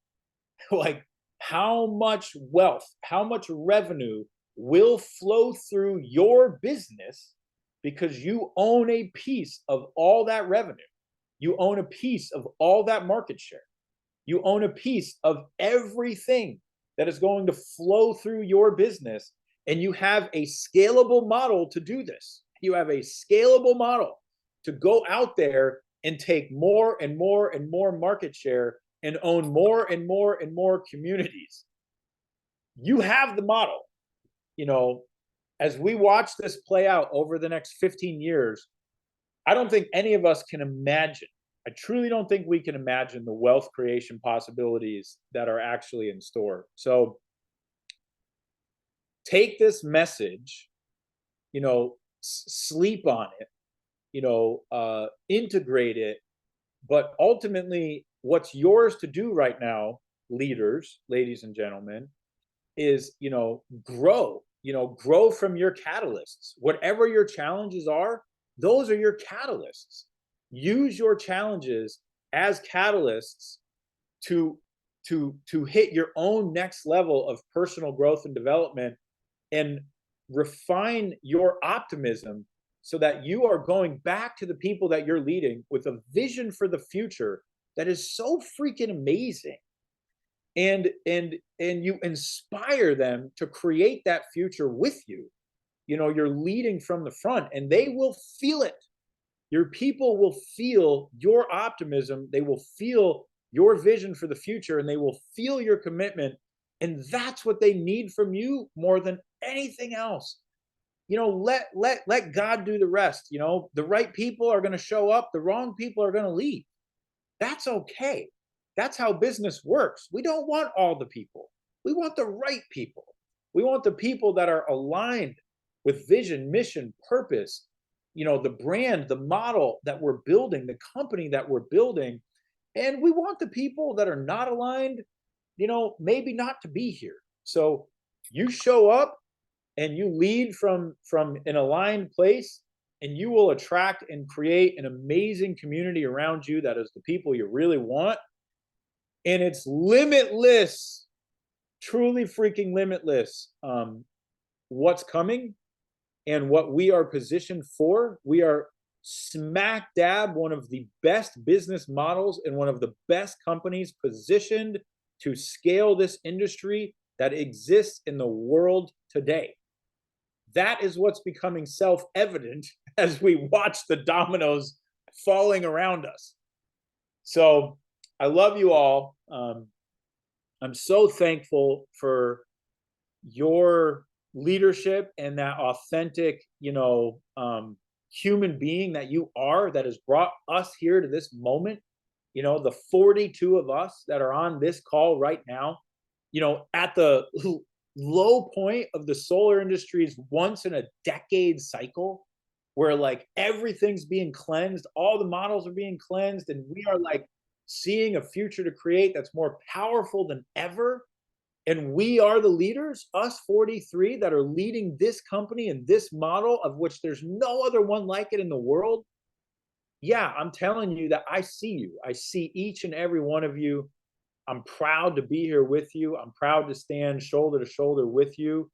Like, how much wealth, how much revenue will flow through your business because you own a piece of all that revenue? You own a piece of all that market share. You own a piece of everything that is going to flow through your business, and you have a scalable model to do this. You have a scalable model to go out there and take more and more and more market share and own more and more and more communities. You have the model. As we watch this play out over the next 15 years, I don't think any of us can imagine. I truly don't think we can imagine the wealth creation possibilities that are actually in store. So take this message, sleep on it, integrate it. But ultimately, what's yours to do right now, leaders, ladies and gentlemen, is, grow from your catalysts. Whatever your challenges are, those are your catalysts. Use your challenges as catalysts to hit your own next level of personal growth and development, and refine your optimism so that you are going back to the people that you're leading with a vision for the future that is so freaking amazing, and you inspire them to create that future with you. You know, you're leading from the front, and they will feel it. Your people will feel your optimism, they will feel your vision for the future, and they will feel your commitment. And that's what they need from you more than anything else. You know, let God do the rest. You know, the right people are going to show up, the wrong people are going to leave. That's okay. That's how business works. We don't want all the people. We want the right people. We want the people that are aligned with vision, mission, purpose, you know, the brand, the model that we're building, the company that we're building. And we want the people that are not aligned, you know, maybe not to be here. So you show up and you lead from an aligned place, and you will attract and create an amazing community around you that is the people you really want. And it's limitless, truly freaking limitless. What's coming and what we are positioned for. We are smack dab one of the best business models and one of the best companies positioned to scale this industry that exists in the world today. That is what's becoming self-evident as we watch the dominoes falling around us. So I love you all. I'm so thankful for your leadership and that authentic, you know, human being that you are, that has brought us here to this moment. You know, the 42 of us that are on this call right now, you know, at the low point of the solar industry's once in a decade cycle, where like everything's being cleansed, all the models are being cleansed, and we are like seeing a future to create that's more powerful than ever. And we are the leaders, us 43 that are leading this company and this model, of which there's no other one like it in the world. Yeah, I'm telling you that I see you. I see each and every one of you. I'm proud to be here with you. I'm proud to stand shoulder to shoulder with you.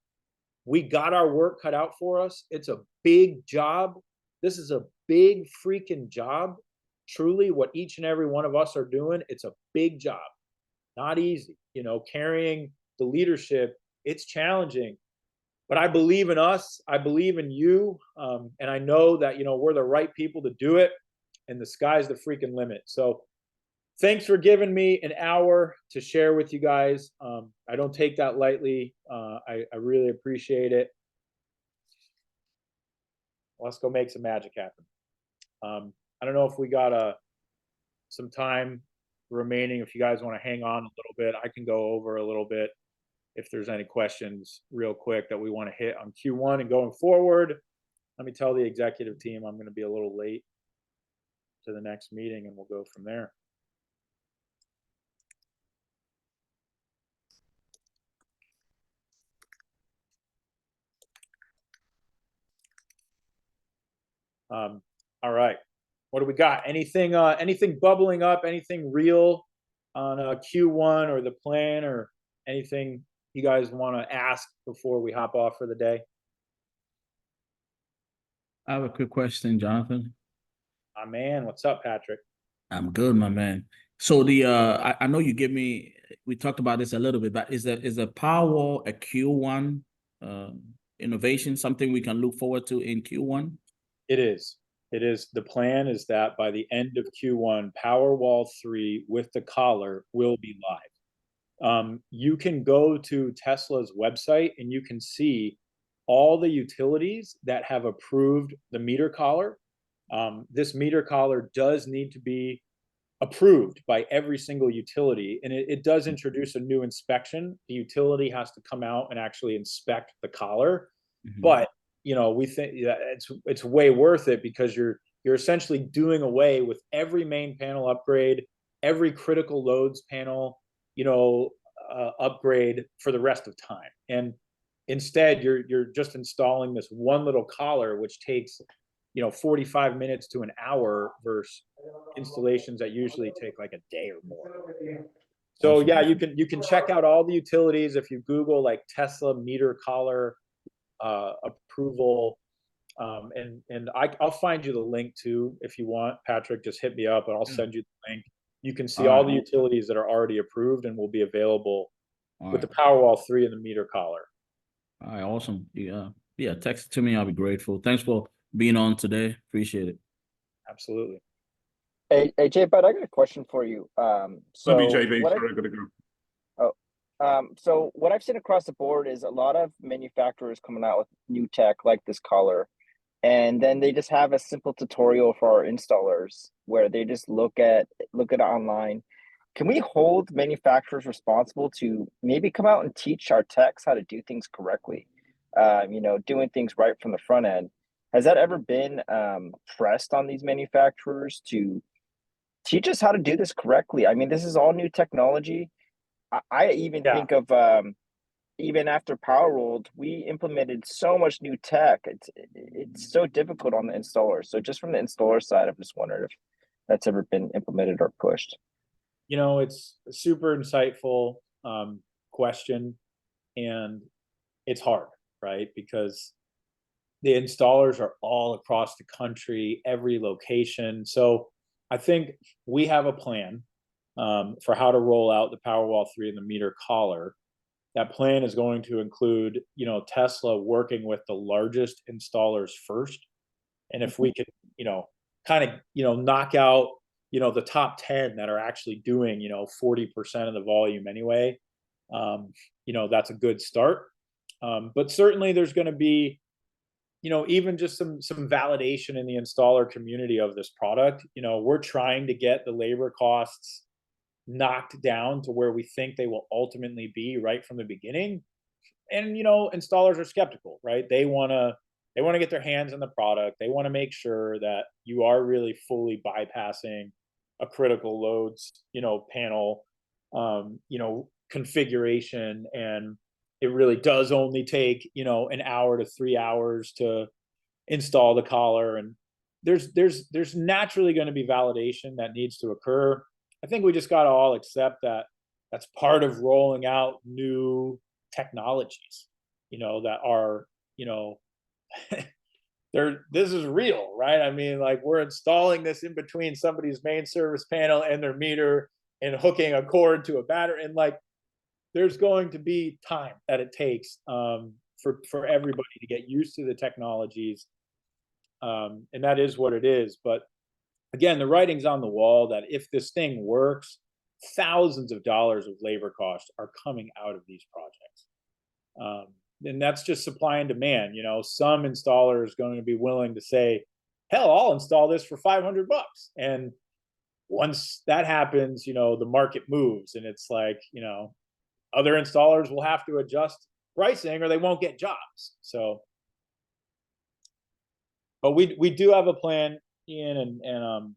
We got our work cut out for us. It's a big job. This is a big freaking job. Truly, what each and every one of us are doing, it's a big job. Not easy, you know, carrying the leadership. It's challenging, but I believe in us. I believe in you. And I know that, you know, we're the right people to do it, and the sky's the freaking limit. So thanks for giving me an hour to share with you guys. I don't take that lightly. I really appreciate it. Let's go make some magic happen. I don't know if we got some time remaining. If you guys want to hang on a little bit, I can go over a little bit if there's any questions real quick that we want to hit on Q1 and going forward. Let me tell the executive team I'm going to be a little late to the next meeting, and we'll go from there. All right. What do we got? Anything bubbling up, anything real on Q1 or the plan, or anything you guys want to ask before we hop off for the day? I have a quick question, Jonathan. My man, what's up, Patrick? I'm good, my man. So I know we talked about this a little bit, but is the Powur a Q1 innovation, something we can look forward to in Q1? It is. It is. The plan is that by the end of Q1, Powerwall 3 with the collar will be live. You can go to Tesla's website and you can see all the utilities that have approved the meter collar. This meter collar does need to be approved by every single utility, and it does introduce a new inspection. The utility has to come out and actually inspect the collar. Mm-hmm. But you know, we think that it's way worth it, because you're essentially doing away with every main panel upgrade, every critical loads panel, you know, upgrade for the rest of time. And instead, you're just installing this one little collar, which takes 45 minutes to an hour versus installations that usually take like a day or more. So Awesome. yeah, you can check out all the utilities if you Google like Tesla meter collar approval. I'll find you the link too if you want, Patrick. Just hit me up and I'll Yeah. send you the link. You can see All all right. the utilities that are already approved and will be available All with the right. Powerwall 3 and the meter collar. All right. Awesome. Yeah. Text it to me. I'll be grateful. Thanks for being on today. Appreciate it. Absolutely. Hey, Jay, but I got a question for you. Love you, So JB. what I Sorry, I gotta go. so what I've seen across the board is a lot of manufacturers coming out with new tech like this collar, and then they just have a simple tutorial for our installers where they just look at it online. Can we hold manufacturers responsible to maybe come out and teach our techs how to do things correctly? Doing things right from the front end. Has that ever been pressed on these manufacturers to teach us how to do this correctly? I mean, this is all new technology. I even Yeah. think of even after Power Rolled, we implemented so much new tech. It's so difficult on the installer. So just from the installer side, I'm just wondering if that's ever been implemented or pushed. It's a super insightful question, and it's hard, right? Because the installers are all across the country, every location. So I think we have a plan for how to roll out the Powerwall 3 and the meter collar. That plan is going to include, Tesla working with the largest installers first. And if we could, kind of, knock out, the top 10 that are actually doing, 40% of the volume anyway, that's a good start. But certainly there's going to be, even just some validation in the installer community of this product. We're trying to get the labor costs knocked down to where we think they will ultimately be right from the beginning. And installers are skeptical, right? They want to get their hands on the product. They want to make sure that you are really fully bypassing a critical loads, panel, configuration, and it really does only take an hour to 3 hours to install the collar. And there's naturally going to be validation that needs to occur. I think we just got to all accept that that's part of rolling out new technologies, that are, this is real, right? I mean, like, we're installing this in between somebody's main service panel and their meter and hooking a cord to a battery. And like, there's going to be time that it takes for everybody to get used to the technologies. And that is what it is. But again, the writing's on the wall that if this thing works, thousands of dollars of labor costs are coming out of these projects. And that's just supply and demand. Some installers going to be willing to say, hell, I'll install this for $500. And once that happens, the market moves, and it's like, other installers will have to adjust pricing or they won't get jobs. So, but we do have a plan, Ian, and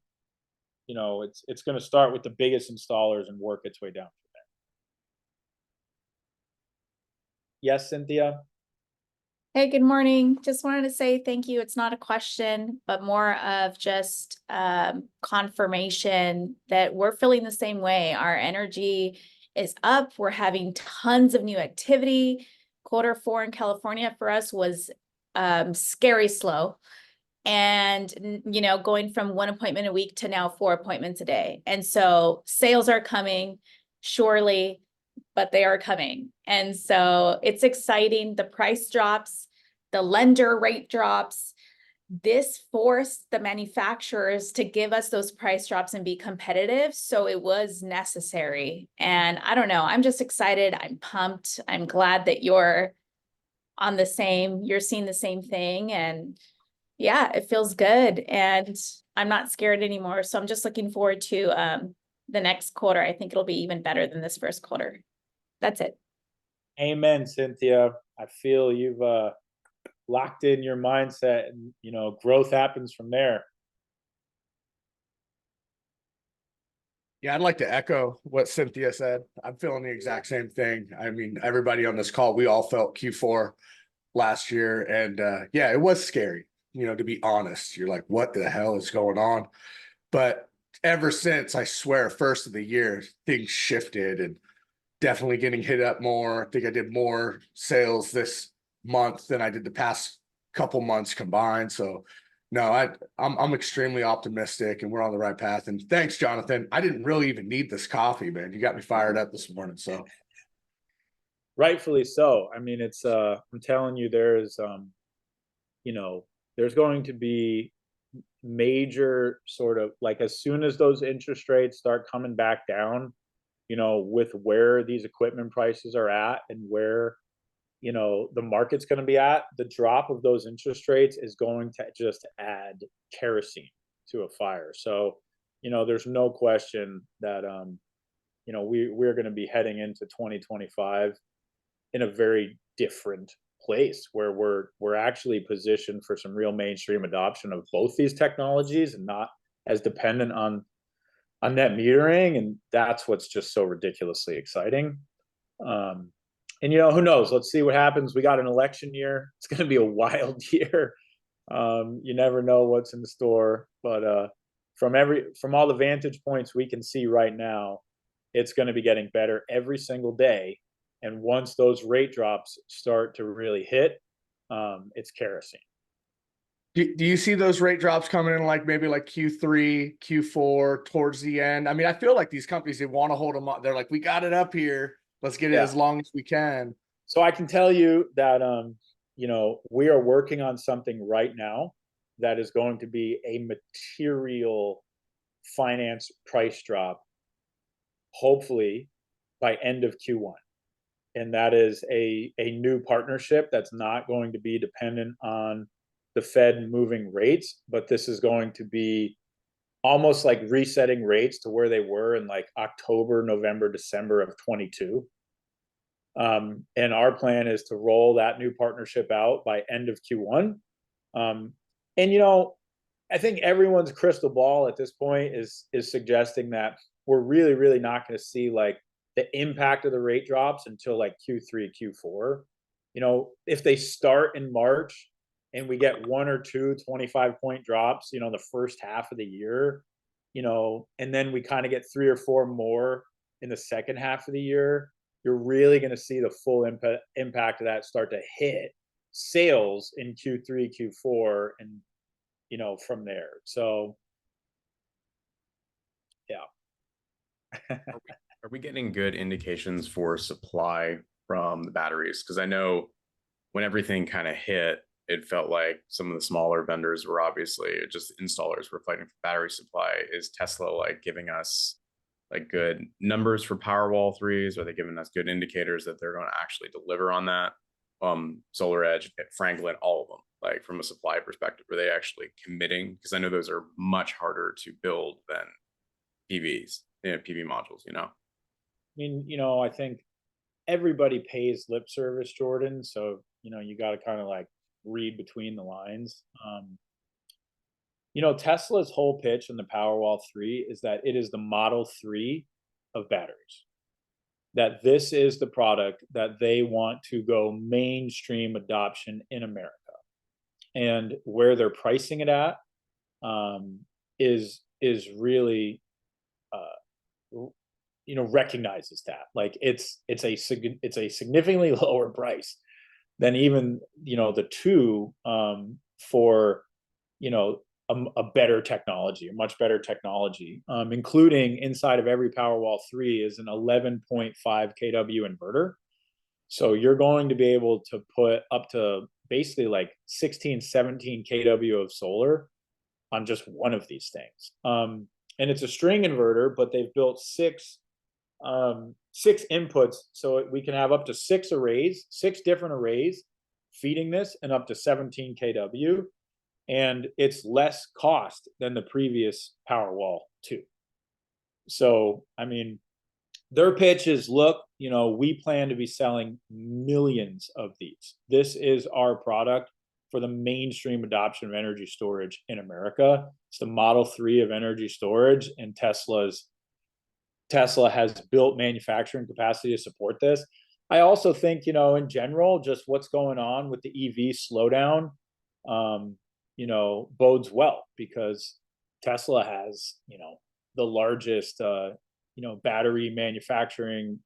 it's going to start with the biggest installers and work its way down from there. Yes, Cynthia? Hey, good morning. Just wanted to say thank you. It's not a question, but more of just confirmation that we're feeling the same way. Our energy is up. We're having tons of new activity. Quarter 4 in California for us was scary slow. And, going from 1 appointment a week to now 4 appointments a day. And so sales are coming, surely, but they are coming. And so it's exciting. The price drops, the lender rate drops. This forced the manufacturers to give us those price drops and be competitive. So it was necessary. And I don't know, I'm just excited. I'm pumped. I'm glad that you're seeing the same thing. And yeah, it feels good. And I'm not scared anymore. So I'm just looking forward to the next quarter. I think it'll be even better than this first quarter. That's it. Amen, Cynthia. I feel you've locked in your mindset, and growth happens from there. Yeah, I'd like to echo what Cynthia said. I'm feeling the exact same thing. I mean, everybody on this call, we all felt Q4 last year, and yeah, it was scary. you know, to be honest. You're like, what the hell is going on? But ever since, I swear, first of the year, things shifted and definitely getting hit up more. I think I did more sales this month than I did the past couple months combined. So no, I'm extremely optimistic and we're on the right path. And thanks, Jonathan. I didn't really even need this coffee, man. You got me fired up this morning. So Rightfully so. I mean, it's I'm telling you, there's you know, there's going to be major sort of like, as soon as those interest rates start coming back down, you know, with where these equipment prices are at and where, you know, the market's going to be at, the drop of those interest rates is going to just add kerosene to a fire. So, you know, there's no question that you know, we're going to be heading into 2025 in a very different place where we're actually positioned for some real mainstream adoption of both these technologies and not as dependent on net metering. And that's what's just so ridiculously exciting. And you know, who knows? Let's see what happens. We got an election year. It's going to be a wild year. You never know what's in the store, but from all the vantage points we can see right now, it's going to be getting better every single day. And once those rate drops start to really hit, it's kerosene. do you see those rate drops coming in like maybe like Q3, Q4 towards the end? I mean, I feel like these companies, they want to hold them up. They're like, we got it up here. Let's get it as long as we can. So I can tell you that, you know, we are working on something right now that is going to be a material finance price drop, hopefully by end of Q1. And that is a new partnership that's not going to be dependent on the Fed moving rates, but this is going to be almost like resetting rates to where they were in like October, November, December of 22. And our plan is to roll that new partnership out by end of Q1. And you know, I think everyone's crystal ball at this point is suggesting that we're really not going to see like the impact of the rate drops until like Q3, Q4. You know, if they start in March and we get 1 or 2 25-point drops, you know, the first half of the year, you know, and then we kind of get 3 or 4 more in the second half of the year, you're really going to see the full impact of that start to hit sales in Q3, Q4, and, you know, from there. So, yeah. Are we getting good indications for supply from the batteries? Because I know when everything kind of hit, it felt like some of the smaller vendors were obviously just installers were fighting for battery supply. Is Tesla like giving us like good numbers for Powerwall 3s? Are they giving us good indicators that they're going to actually deliver on that? Solar Edge, Franklin, all of them, like from a supply perspective, are they actually committing? Because I know those are much harder to build than PVs, you know, PV modules, you know? I mean, you know, I think everybody pays lip service, Jordan. So, you know, you got to kind of like read between the lines. You know, Tesla's whole pitch in the Powerwall 3 is that it is the Model 3 of batteries. That this is the product that they want to go mainstream adoption in America. And where they're pricing it at is really you know, recognizes that like it's a significantly lower price than even, you know, the 2 for, you know, a better technology, a much better technology, including inside of every Powerwall 3 is an 11.5 kW inverter. So you're going to be able to put up to basically like 16, 17 kW of solar on just one of these things. And it's a string inverter, but they've built 6 inputs, so we can have up to 6 arrays, 6 different arrays feeding this, and up to 17 kW, and it's less cost than the previous Powerwall 2. So, I mean, their pitch is, look, you know, we plan to be selling millions of these. This is our product for the mainstream adoption of energy storage in America. It's the Model 3 of energy storage, and Tesla has built manufacturing capacity to support this. I also think, you know, in general, just what's going on with the EV slowdown, bodes well, because Tesla has, the largest, battery manufacturing,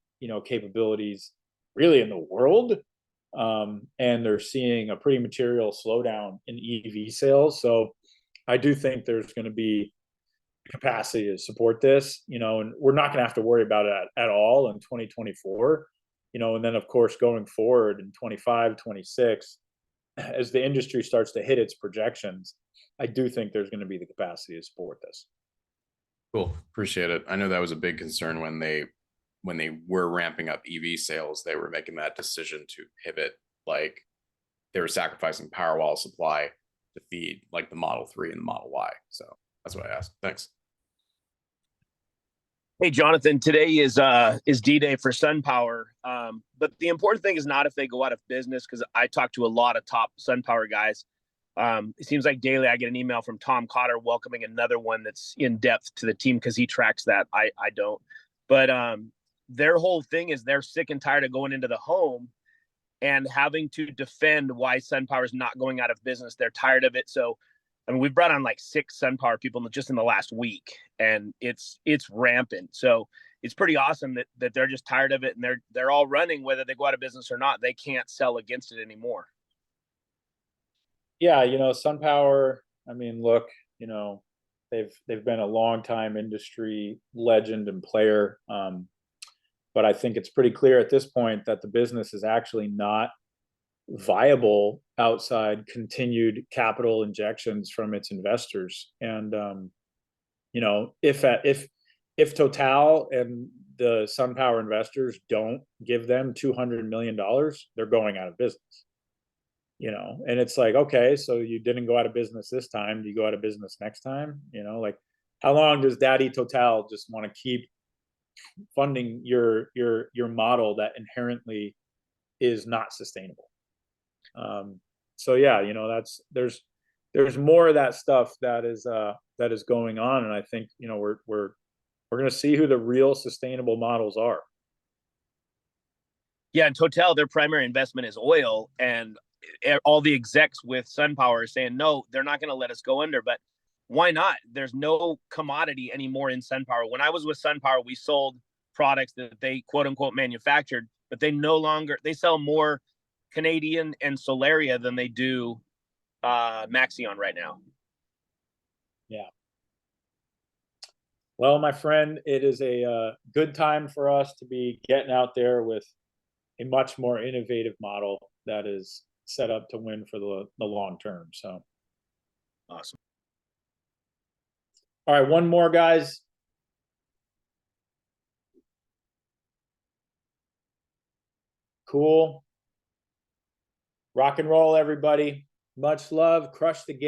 capabilities really in the world. And they're seeing a pretty material slowdown in EV sales. So I do think there's going to be capacity to support this, and we're not going to have to worry about it at all in 2024, and then of course going forward in 25, 26, as the industry starts to hit its projections, I do think there's going to be the capacity to support this. Cool. Appreciate it. I know that was a big concern when they were ramping up EV sales. They were making that decision to pivot, like they were sacrificing Powerwall supply to feed like the Model 3 and the Model Y. So that's what I asked. Thanks. Hey, Jonathan, today is D-Day for SunPower. But the important thing is not if they go out of business, because I talk to a lot of top SunPower guys. It seems like daily I get an email from Tom Cotter welcoming another one that's in depth to the team, because he tracks that. I don't. But their whole thing is they're sick and tired of going into the home and having to defend why SunPower is not going out of business. They're tired of it. So, I mean, we've brought on like 6 SunPower people just in the last week, and it's rampant. So it's pretty awesome that they're just tired of it, and they're all running, whether they go out of business or not. They can't sell against it anymore. Yeah, SunPower, I mean, look, they've been a long time industry legend and player. But I think it's pretty clear at this point that the business is actually not viable outside continued capital injections from its investors. And if Total and the SunPower investors don't give them $200 million, they're going out of business. And it's like, okay, so you didn't go out of business this time, do you go out of business next time? Like, how long does Daddy Total just want to keep funding your model that inherently is not sustainable? So yeah, there's more of that stuff that is going on, and I think we're going to see who the real sustainable models are. Yeah, and Total, their primary investment is oil, and all the execs with SunPower are saying no, they're not going to let us go under. But why not? There's no commodity anymore in SunPower. When I was with SunPower, we sold products that they quote unquote manufactured, but they sell more Canadian and Solaria than they do Maxeon right now. Yeah. Well, my friend, it is a good time for us to be getting out there with a much more innovative model that is set up to win for the long term. So awesome. All right, one more, guys. Cool. Rock and roll, everybody. Much love. Crush the game.